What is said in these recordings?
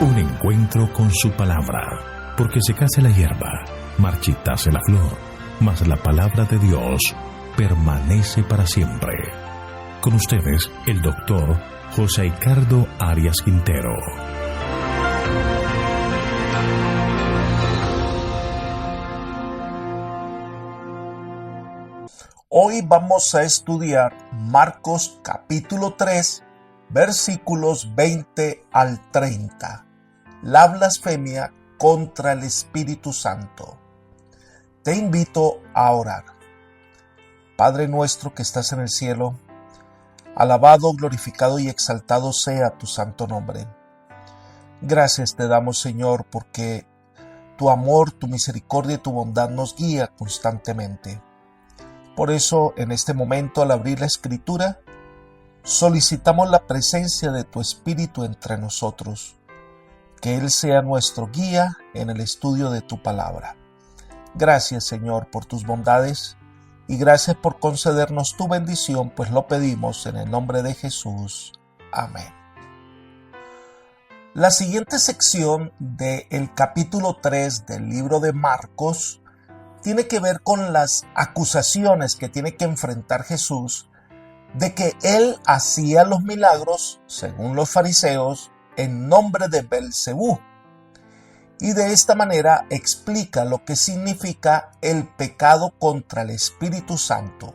Un encuentro con su palabra, porque secase la hierba, marchitase la flor, mas la palabra de Dios permanece para siempre. Con ustedes, el doctor José Ricardo Arias Quintero. Hoy vamos a estudiar Marcos capítulo 3, versículos 20 al 30. La blasfemia contra el Espíritu Santo. Te invito a orar. Padre nuestro que estás en el cielo, alabado, glorificado y exaltado sea tu santo nombre. Gracias te damos, Señor, porque tu amor, tu misericordia y tu bondad nos guía constantemente. Por eso, en este momento, al abrir la Escritura, solicitamos la presencia de tu Espíritu entre nosotros, que Él sea nuestro guía en el estudio de tu palabra. Gracias, Señor, por tus bondades y gracias por concedernos tu bendición, pues lo pedimos en el nombre de Jesús. Amén. La siguiente sección del capítulo 3 del libro de Marcos tiene que ver con las acusaciones que tiene que enfrentar Jesús de que él hacía los milagros, según los fariseos, en nombre de Belcebú. Y de esta manera explica lo que significa el pecado contra el Espíritu Santo.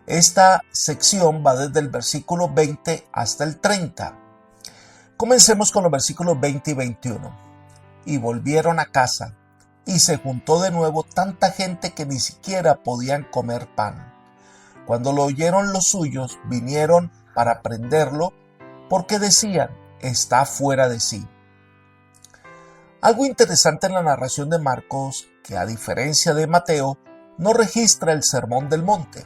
Esta sección va desde el versículo 20 hasta el 30. Comencemos con los versículos 20 y 21. Y volvieron a casa, y se juntó de nuevo tanta gente que ni siquiera podían comer pan. Cuando lo oyeron los suyos, vinieron para prenderlo, porque decían, está fuera de sí. Algo interesante en la narración de Marcos, que a diferencia de Mateo, no registra el Sermón del Monte.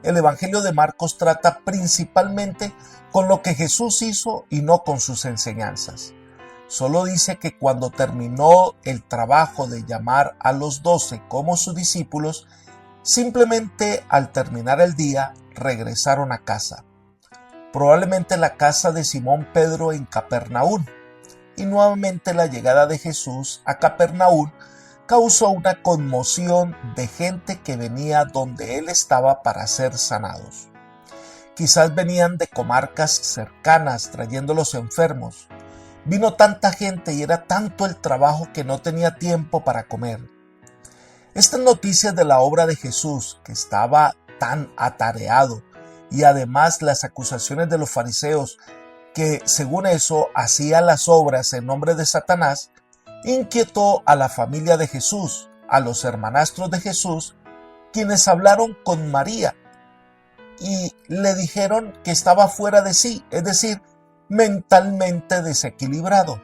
El Evangelio de Marcos trata principalmente con lo que Jesús hizo y no con sus enseñanzas. Solo dice que cuando terminó el trabajo de llamar a los 12 como sus discípulos, simplemente al terminar el día regresaron a casa. Probablemente la casa de Simón Pedro en Capernaum. Y nuevamente la llegada de Jesús a Capernaum causó una conmoción de gente que venía donde él estaba para ser sanados. Quizás venían de comarcas cercanas trayendo los enfermos. Vino tanta gente y era tanto el trabajo que no tenía tiempo para comer. Estas noticias de la obra de Jesús, que estaba tan atareado, y además las acusaciones de los fariseos, que según eso hacía las obras en nombre de Satanás, inquietó a la familia de Jesús, a los hermanastros de Jesús, quienes hablaron con María y le dijeron que estaba fuera de sí, es decir, mentalmente desequilibrado.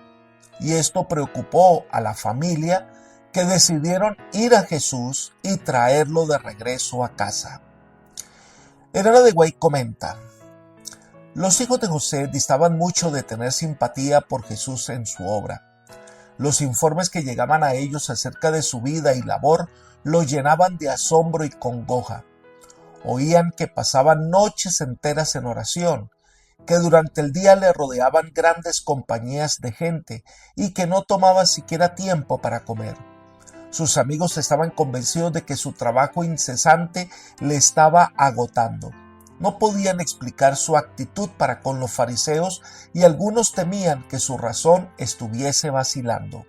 Y esto preocupó a la familia, que decidieron ir a Jesús y traerlo de regreso a casa. Elena de White comenta: los hijos de José distaban mucho de tener simpatía por Jesús en su obra. Los informes que llegaban a ellos acerca de su vida y labor los llenaban de asombro y congoja. Oían que pasaban noches enteras en oración, que durante el día le rodeaban grandes compañías de gente y que no tomaba siquiera tiempo para comer. Sus amigos estaban convencidos de que su trabajo incesante le estaba agotando. No podían explicar su actitud para con los fariseos y algunos temían que su razón estuviese vacilando.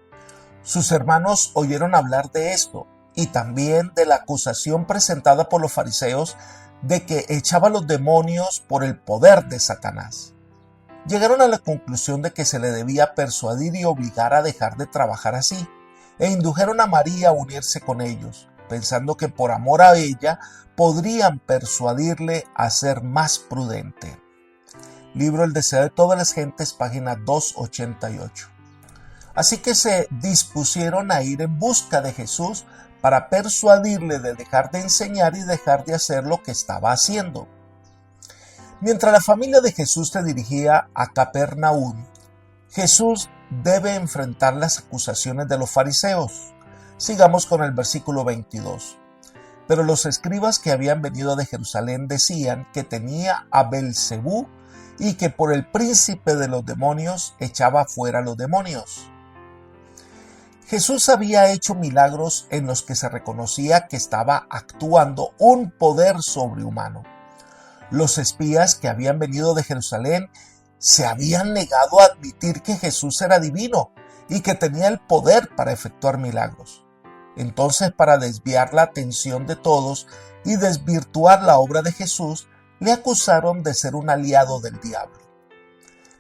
Sus hermanos oyeron hablar de esto y también de la acusación presentada por los fariseos de que echaba los demonios por el poder de Satanás. Llegaron a la conclusión de que se le debía persuadir y obligar a dejar de trabajar así, e indujeron a María a unirse con ellos, pensando que por amor a ella podrían persuadirle a ser más prudente. Libro El deseo de todas las gentes, página 288. Así que se dispusieron a ir en busca de Jesús para persuadirle de dejar de enseñar y dejar de hacer lo que estaba haciendo. Mientras la familia de Jesús se dirigía a Capernaum, Jesús debe enfrentar las acusaciones de los fariseos. Sigamos con el versículo 22. Pero los escribas que habían venido de Jerusalén decían que tenía a Belcebú y que por el príncipe de los demonios echaba fuera los demonios. Jesús había hecho milagros en los que se reconocía que estaba actuando un poder sobrehumano. Los espías que habían venido de Jerusalén se habían negado a admitir que Jesús era divino y que tenía el poder para efectuar milagros. Entonces, para desviar la atención de todos y desvirtuar la obra de Jesús, le acusaron de ser un aliado del diablo.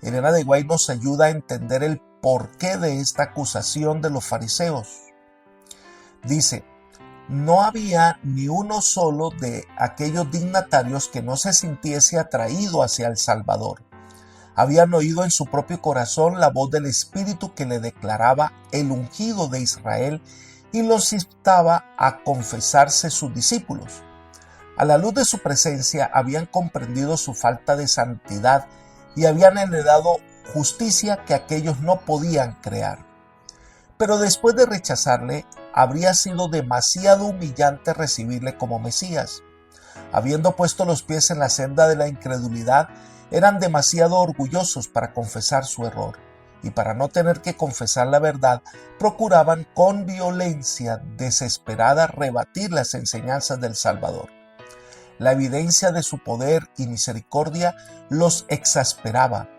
Elena de White nos ayuda a entender el porqué de esta acusación de los fariseos. Dice: no había ni uno solo de aquellos dignatarios que no se sintiese atraído hacia el Salvador. Habían oído en su propio corazón la voz del Espíritu que le declaraba el ungido de Israel y los instaba a confesarse sus discípulos. A la luz de su presencia habían comprendido su falta de santidad y habían heredado justicia que aquellos no podían crear. Pero después de rechazarle, habría sido demasiado humillante recibirle como Mesías. Habiendo puesto los pies en la senda de la incredulidad, eran demasiado orgullosos para confesar su error, y para no tener que confesar la verdad, procuraban con violencia desesperada rebatir las enseñanzas del Salvador. La evidencia de su poder y misericordia los exasperaba.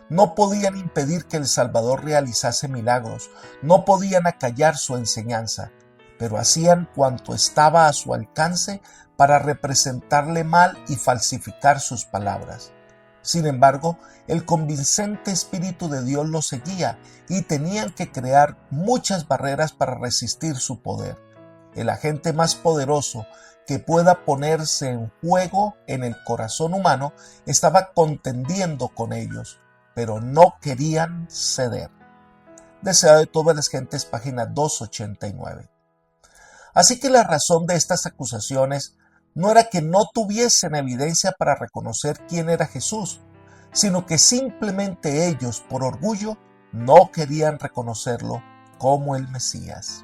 No podían impedir que el Salvador realizase milagros, no podían acallar su enseñanza, pero hacían cuanto estaba a su alcance para representarle mal y falsificar sus palabras. Sin embargo, el convincente Espíritu de Dios los seguía y tenían que crear muchas barreras para resistir su poder. El agente más poderoso que pueda ponerse en juego en el corazón humano estaba contendiendo con ellos, pero no querían ceder. Deseado de todas las gentes, página 289. Así que la razón de estas acusaciones no era que no tuviesen evidencia para reconocer quién era Jesús, sino que simplemente ellos, por orgullo, no querían reconocerlo como el Mesías.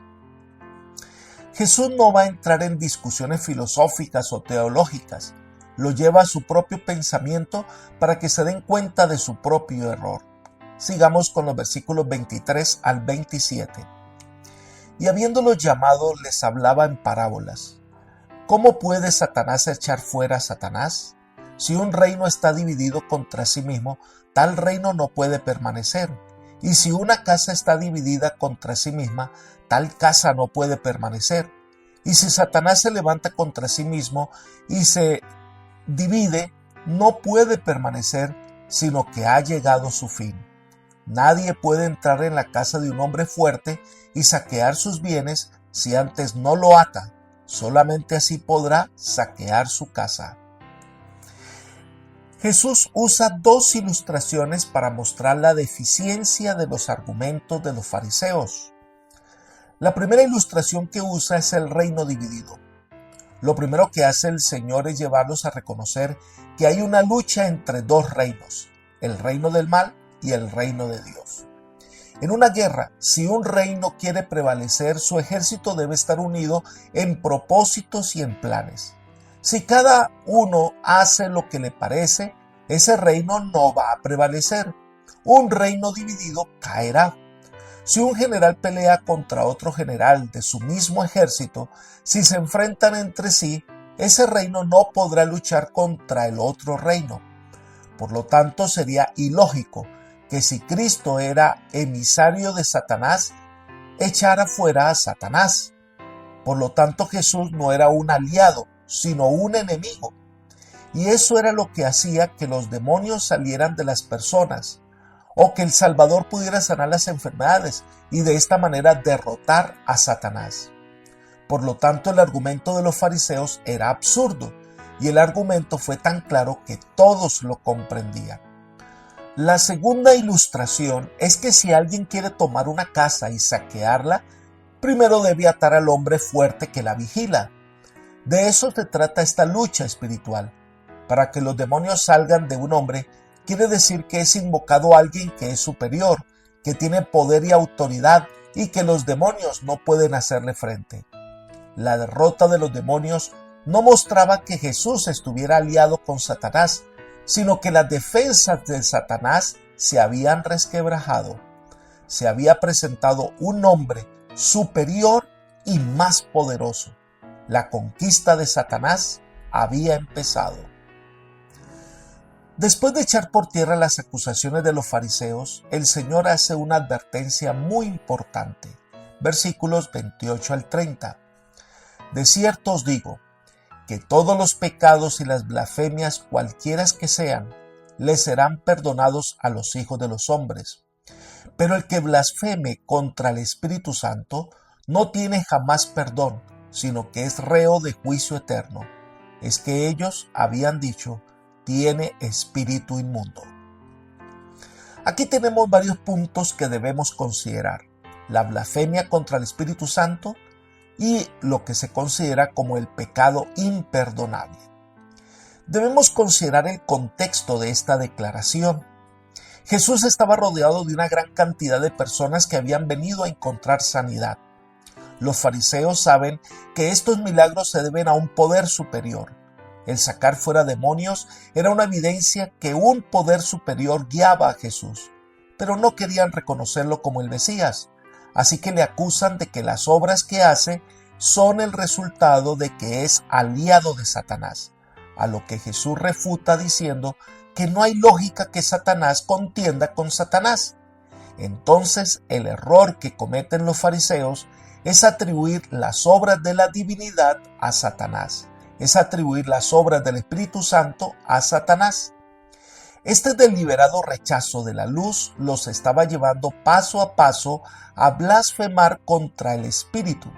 Jesús no va a entrar en discusiones filosóficas o teológicas, lo lleva a su propio pensamiento para que se den cuenta de su propio error. Sigamos con los versículos 23 al 27. Y habiéndolos llamado, les hablaba en parábolas. ¿Cómo puede Satanás echar fuera a Satanás? Si un reino está dividido contra sí mismo, tal reino no puede permanecer. Y si una casa está dividida contra sí misma, tal casa no puede permanecer. Y si Satanás se levanta contra sí mismo y se divide, no puede permanecer, sino que ha llegado su fin. Nadie puede entrar en la casa de un hombre fuerte y saquear sus bienes si antes no lo ata. Solamente así podrá saquear su casa. Jesús usa dos ilustraciones para mostrar la deficiencia de los argumentos de los fariseos. La primera ilustración que usa es el reino dividido. Lo primero que hace el Señor es llevarlos a reconocer que hay una lucha entre dos reinos, el reino del mal y el reino de Dios. En una guerra, si un reino quiere prevalecer, su ejército debe estar unido en propósitos y en planes. Si cada uno hace lo que le parece, ese reino no va a prevalecer. Un reino dividido caerá. Si un general pelea contra otro general de su mismo ejército, si se enfrentan entre sí, ese reino no podrá luchar contra el otro reino. Por lo tanto, sería ilógico que si Cristo era emisario de Satanás, echara fuera a Satanás. Por lo tanto, Jesús no era un aliado, sino un enemigo. Y eso era lo que hacía que los demonios salieran de las personas, o que el Salvador pudiera sanar las enfermedades y de esta manera derrotar a Satanás. Por lo tanto, el argumento de los fariseos era absurdo, y el argumento fue tan claro que todos lo comprendían. La segunda ilustración es que si alguien quiere tomar una casa y saquearla, primero debe atar al hombre fuerte que la vigila. De eso se trata esta lucha espiritual. Para que los demonios salgan de un hombre, quiere decir que es invocado alguien que es superior, que tiene poder y autoridad y que los demonios no pueden hacerle frente. La derrota de los demonios no mostraba que Jesús estuviera aliado con Satanás, sino que las defensas de Satanás se habían resquebrajado. Se había presentado un hombre superior y más poderoso. La conquista de Satanás había empezado. Después de echar por tierra las acusaciones de los fariseos, el Señor hace una advertencia muy importante. Versículos 28 al 30. De cierto os digo, que todos los pecados y las blasfemias, cualquiera que sean, les serán perdonados a los hijos de los hombres. Pero el que blasfeme contra el Espíritu Santo no tiene jamás perdón, sino que es reo de juicio eterno. Es que ellos habían dicho, tiene espíritu inmundo. Aquí tenemos varios puntos que debemos considerar: la blasfemia contra el Espíritu Santo y lo que se considera como el pecado imperdonable. Debemos considerar el contexto de esta declaración. Jesús estaba rodeado de una gran cantidad de personas que habían venido a encontrar sanidad. Los fariseos saben que estos milagros se deben a un poder superior. El sacar fuera demonios era una evidencia que un poder superior guiaba a Jesús, pero no querían reconocerlo como el Mesías, así que le acusan de que las obras que hace son el resultado de que es aliado de Satanás, a lo que Jesús refuta diciendo que no hay lógica que Satanás contienda con Satanás. Entonces, el error que cometen los fariseos es atribuir las obras de la divinidad a Satanás. Es atribuir las obras del Espíritu Santo a Satanás. Este deliberado rechazo de la luz los estaba llevando paso a paso a blasfemar contra el Espíritu.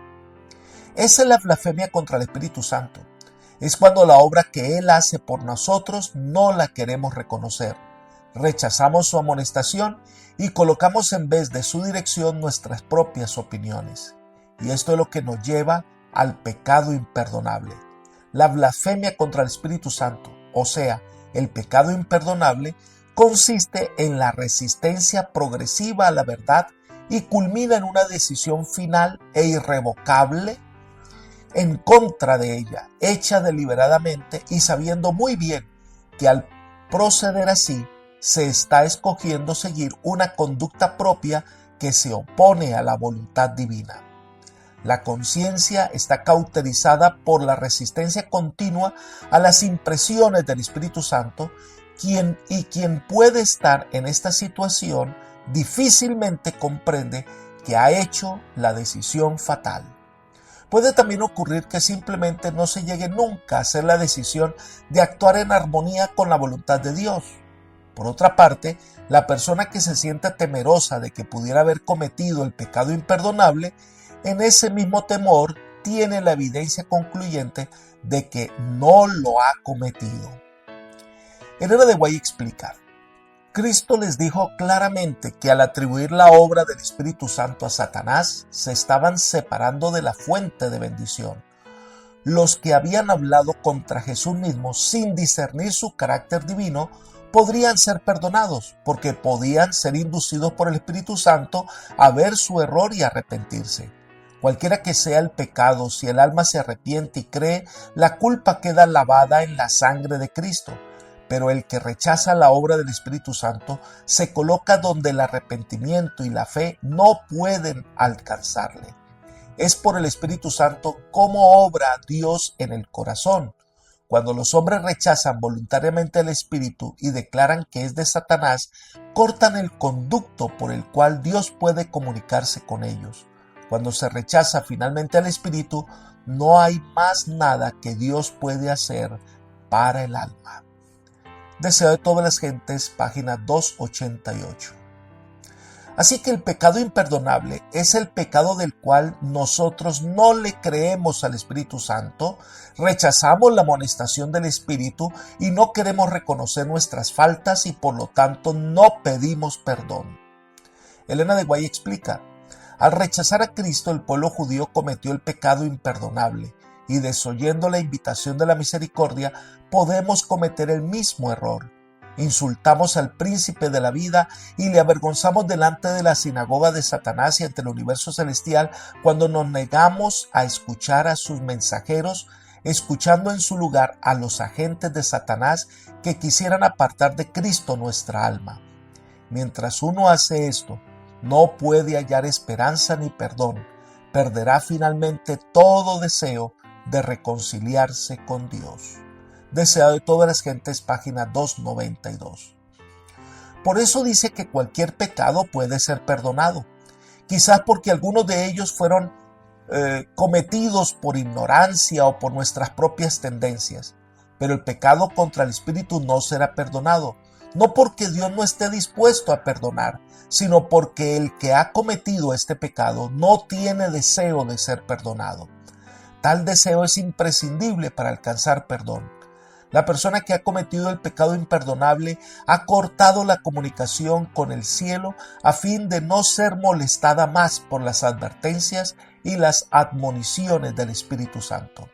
Esa es la blasfemia contra el Espíritu Santo. Es cuando la obra que Él hace por nosotros no la queremos reconocer. Rechazamos su amonestación y colocamos en vez de su dirección nuestras propias opiniones. Y esto es lo que nos lleva al pecado imperdonable. La blasfemia contra el Espíritu Santo, o sea, el pecado imperdonable, consiste en la resistencia progresiva a la verdad y culmina en una decisión final e irrevocable en contra de ella, hecha deliberadamente y sabiendo muy bien que al proceder así se está escogiendo seguir una conducta propia que se opone a la voluntad divina. La conciencia está cauterizada por la resistencia continua a las impresiones del Espíritu Santo, quien puede estar en esta situación difícilmente comprende que ha hecho la decisión fatal. Puede también ocurrir que simplemente no se llegue nunca a hacer la decisión de actuar en armonía con la voluntad de Dios. Por otra parte, la persona que se sienta temerosa de que pudiera haber cometido el pecado imperdonable, en ese mismo temor tiene la evidencia concluyente de que no lo ha cometido. Elena de White explica: Cristo les dijo claramente que al atribuir la obra del Espíritu Santo a Satanás, se estaban separando de la fuente de bendición. Los que habían hablado contra Jesús mismo sin discernir su carácter divino podrían ser perdonados, porque podían ser inducidos por el Espíritu Santo a ver su error y arrepentirse. Cualquiera que sea el pecado, si el alma se arrepiente y cree, la culpa queda lavada en la sangre de Cristo. Pero el que rechaza la obra del Espíritu Santo se coloca donde el arrepentimiento y la fe no pueden alcanzarle. Es por el Espíritu Santo cómo obra Dios en el corazón. Cuando los hombres rechazan voluntariamente el Espíritu y declaran que es de Satanás, cortan el conducto por el cual Dios puede comunicarse con ellos. Cuando se rechaza finalmente al Espíritu, no hay más nada que Dios puede hacer para el alma. Deseo de todas las gentes, página 288. Así que el pecado imperdonable es el pecado del cual nosotros no le creemos al Espíritu Santo, rechazamos la amonestación del Espíritu y no queremos reconocer nuestras faltas y por lo tanto no pedimos perdón. Elena de White explica: al rechazar a Cristo, el pueblo judío cometió el pecado imperdonable y desoyendo la invitación de la misericordia, podemos cometer el mismo error. Insultamos al príncipe de la vida y le avergonzamos delante de la sinagoga de Satanás y ante el universo celestial cuando nos negamos a escuchar a sus mensajeros escuchando en su lugar a los agentes de Satanás que quisieran apartar de Cristo nuestra alma. Mientras uno hace esto, no puede hallar esperanza ni perdón, perderá finalmente todo deseo de reconciliarse con Dios. Deseado de todas las gentes, página 292. Por eso dice que cualquier pecado puede ser perdonado, quizás porque algunos de ellos fueron cometidos por ignorancia o por nuestras propias tendencias, pero el pecado contra el Espíritu no será perdonado, no porque Dios no esté dispuesto a perdonar, sino porque el que ha cometido este pecado no tiene deseo de ser perdonado. Tal deseo es imprescindible para alcanzar perdón. La persona que ha cometido el pecado imperdonable ha cortado la comunicación con el cielo a fin de no ser molestada más por las advertencias y las admoniciones del Espíritu Santo.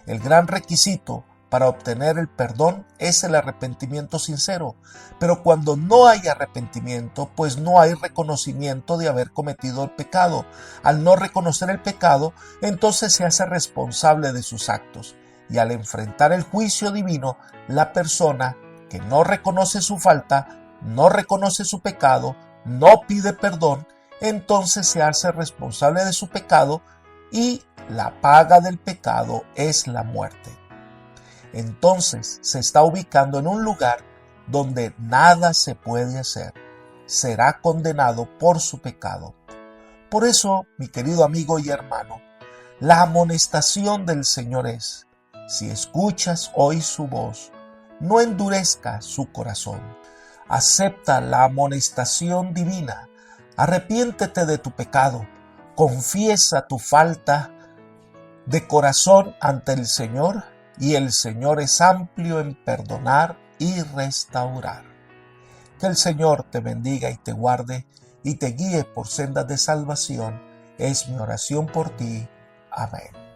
El gran requisito para obtener el perdón es el arrepentimiento sincero, pero cuando no hay arrepentimiento, pues no hay reconocimiento de haber cometido el pecado. Al no reconocer el pecado, entonces se hace responsable de sus actos. Y al enfrentar el juicio divino, la persona que no reconoce su falta, no reconoce su pecado, no pide perdón, entonces se hace responsable de su pecado y la paga del pecado es la muerte. Entonces se está ubicando en un lugar donde nada se puede hacer. Será condenado por su pecado. Por eso, mi querido amigo y hermano, la amonestación del Señor es: si escuchas hoy su voz, no endurezca su corazón. Acepta la amonestación divina. Arrepiéntete de tu pecado. Confiesa tu falta de corazón ante el Señor y el Señor es amplio en perdonar y restaurar. Que el Señor te bendiga y te guarde y te guíe por sendas de salvación. Es mi oración por ti. Amén.